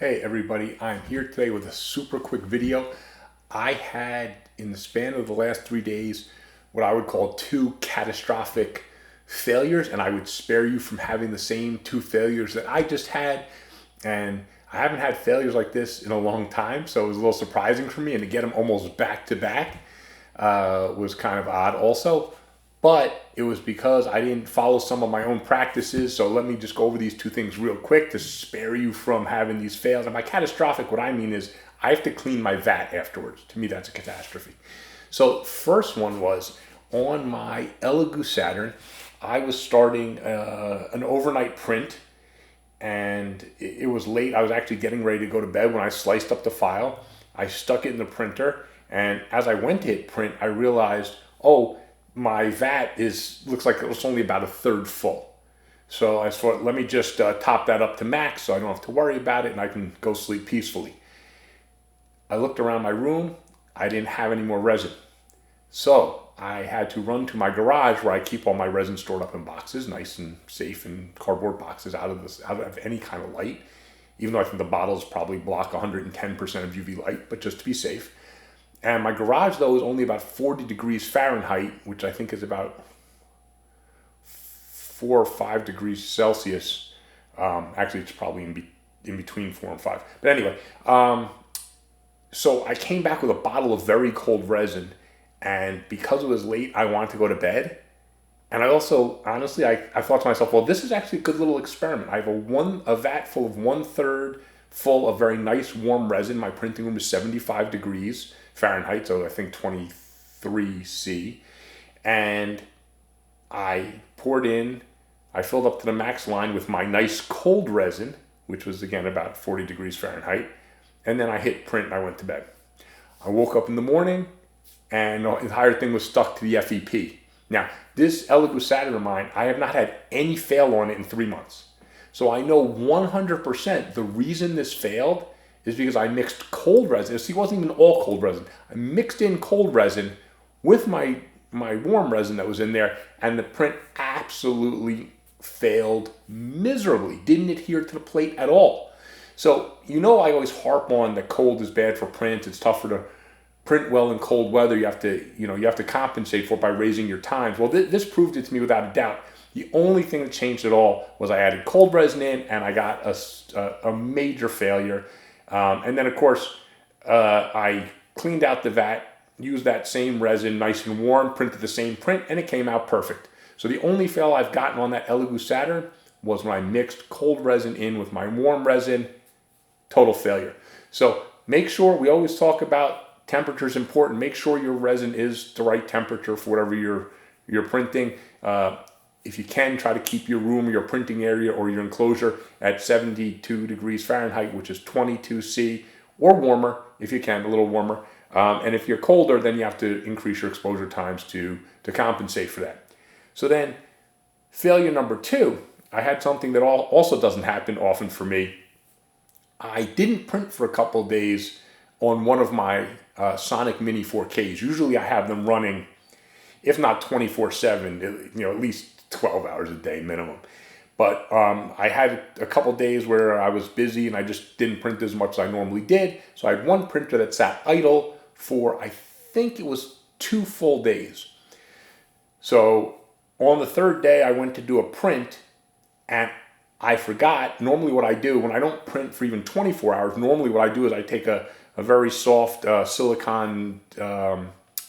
Hey everybody, I'm here today with a super quick video. I had, in the span of the last 3 days, what I would call 2 catastrophic failures, and I would spare you from having the same 2 failures that I just had. And I haven't had failures like this in a long time, so it was a little surprising for me, and to get them almost back to back was kind of odd also. But it was because I didn't follow some of my own practices. So let me just go over these 2 things real quick to spare you from having these fails. And by catastrophic, what I mean is I have to clean my vat afterwards. To me, that's a catastrophe. So first one was on my Elegoo Saturn. I was starting an overnight print, and it was late. I was actually getting ready to go to bed when I sliced up the file. I stuck it in the printer, and as I went to hit print, I realized, oh, my vat looks like it was only about a third full. So I thought, let me just top that up to max so I don't have to worry about it and I can go sleep peacefully. I looked around my room. I didn't have any more resin. So I had to run to my garage where I keep all my resin stored up in boxes, nice and safe in cardboard boxes out of any kind of light, even though I think the bottles probably block 110% of UV light, but just to be safe. And my garage, though, is only about 40 degrees Fahrenheit, which I think is about 4 or 5 degrees Celsius. Actually, it's probably in between 4 and 5. But anyway, so I came back with a bottle of very cold resin. And because it was late, I wanted to go to bed. And I also, honestly, I thought to myself, well, this is actually a good little experiment. I have a vat full of 1/3 full of very nice warm resin. My printing room is 75 degrees Fahrenheit, so I think 23 C. And I poured in, I filled up to the max line with my nice cold resin, which was again about 40 degrees Fahrenheit. And then I hit print and I went to bed. I woke up in the morning and the entire thing was stuck to the FEP. Now, this Elegoo Saturn of mine, I have not had any fail on it in 3 months. So I know 100% the reason this failed is because I mixed cold resin. See, it wasn't even all cold resin. I mixed in cold resin with my warm resin that was in there, and the print absolutely failed miserably. Didn't adhere to the plate at all. So, I always harp on that cold is bad for print. It's tougher to print well in cold weather. You have to compensate for it by raising your times. Well, this proved it to me without a doubt. The only thing that changed it all was I added cold resin in, and I got a major failure. And then, of course, I cleaned out the vat, used that same resin, nice and warm, printed the same print, and it came out perfect. So the only fail I've gotten on that Elegoo Saturn was when I mixed cold resin in with my warm resin. Total failure. So make sure, we always talk about temperature is important. Make sure your resin is the right temperature for whatever you're printing. If you can, try to keep your room, your printing area, or your enclosure at 72 degrees Fahrenheit, which is 22 C, or warmer if you can, a little warmer. And if you're colder, then you have to increase your exposure times to compensate for that. So then, failure number 2, I had something that also doesn't happen often for me. I didn't print for a couple of days on one of my Sonic Mini 4Ks. Usually I have them running, if not 24/7, at least 12 hours a day minimum. But I had a couple days where I was busy and I just didn't print as much as I normally did. So I had one printer that sat idle for, I think it was 2 full days. So on the 3rd day, I went to do a print and I forgot. Normally what I do when I don't print for even 24 hours, normally what I do is I take a very soft silicone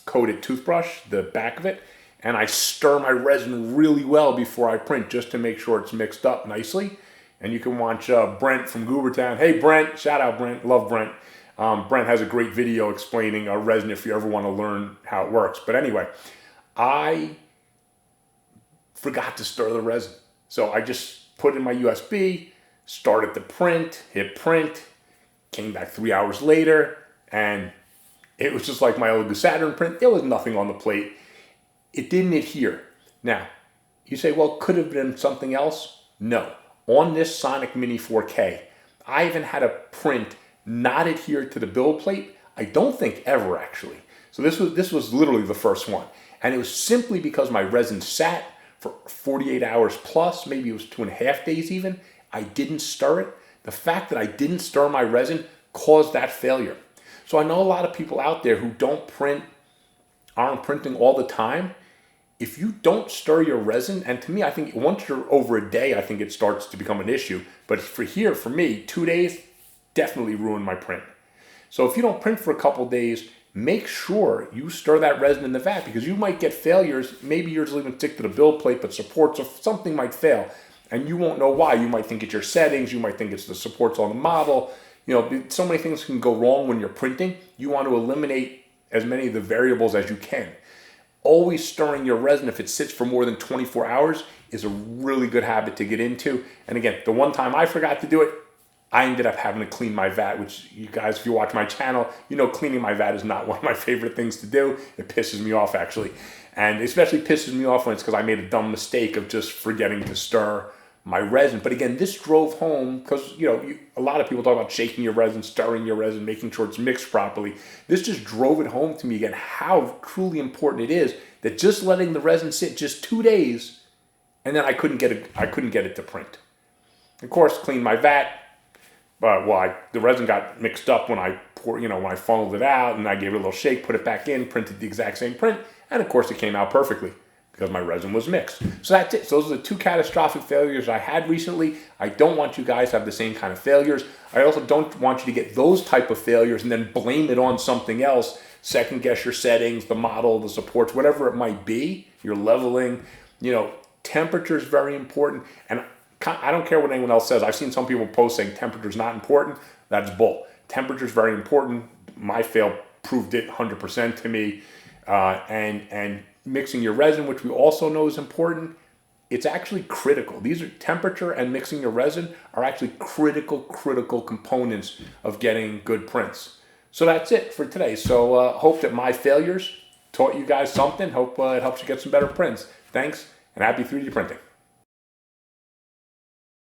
coated toothbrush, the back of it, and I stir my resin really well before I print just to make sure it's mixed up nicely. And you can watch Brent from Goobertown. Hey, Brent. Shout out, Brent. Love Brent. Brent has a great video explaining resin if you ever want to learn how it works. But anyway, I forgot to stir the resin. So I just put it in my USB, started the print, hit print, came back 3 hours later, and it was just like my Elegoo Saturn print. There was nothing on the plate. It didn't adhere. Now, you say, well, could have been something else? No. On this Sonic Mini 4K, I haven't had a print not adhere to the build plate, I don't think ever actually. So this was literally the first one. And it was simply because my resin sat for 48 hours plus, maybe it was 2.5 days even. I didn't stir it. The fact that I didn't stir my resin caused that failure. So I know a lot of people out there who aren't printing all the time. If you don't stir your resin, and to me, I think once you're over a day, I think it starts to become an issue. But for me, 2 days definitely ruined my print. So if you don't print for a couple days, make sure you stir that resin in the vat, because you might get failures. Maybe yours will even stick to the build plate, but supports or something might fail. And you won't know why. You might think it's your settings. You might think it's the supports on the model. So many things can go wrong when you're printing. You want to eliminate as many of the variables as you can. Always stirring your resin if it sits for more than 24 hours is a really good habit to get into. And again, the one time I forgot to do it, I ended up having to clean my vat, which you guys, if you watch my channel, cleaning my vat is not one of my favorite things to do. It pisses me off, actually. And especially pisses me off when it's because I made a dumb mistake of just forgetting to stir my resin. But again, this drove home because, a lot of people talk about shaking your resin, stirring your resin, making sure it's mixed properly. This just drove it home to me again how truly important it is that just letting the resin sit just 2 days, and then I couldn't get it to print. Of course, cleaned my vat. The resin got mixed up when I when I funneled it out, and I gave it a little shake, put it back in, printed the exact same print, and of course it came out perfectly because my resin was mixed. So that's it. So those are the 2 catastrophic failures I had recently. I don't want you guys to have the same kind of failures. I also don't want you to get those type of failures and then blame it on something else, second guess your settings, the model, the supports, whatever it might be, your leveling. Temperature is very important. And I don't care what anyone else says. I've seen some people post saying temperature is not important. That's bull. Temperature is very important. My fail proved it 100% to me. And mixing your resin, which we also know is important, it's actually critical. These are temperature and mixing your resin are actually critical components of getting good prints. So that's it for today. So hope that my failures taught you guys something. Hope it helps you get some better prints. Thanks, and happy 3D printing.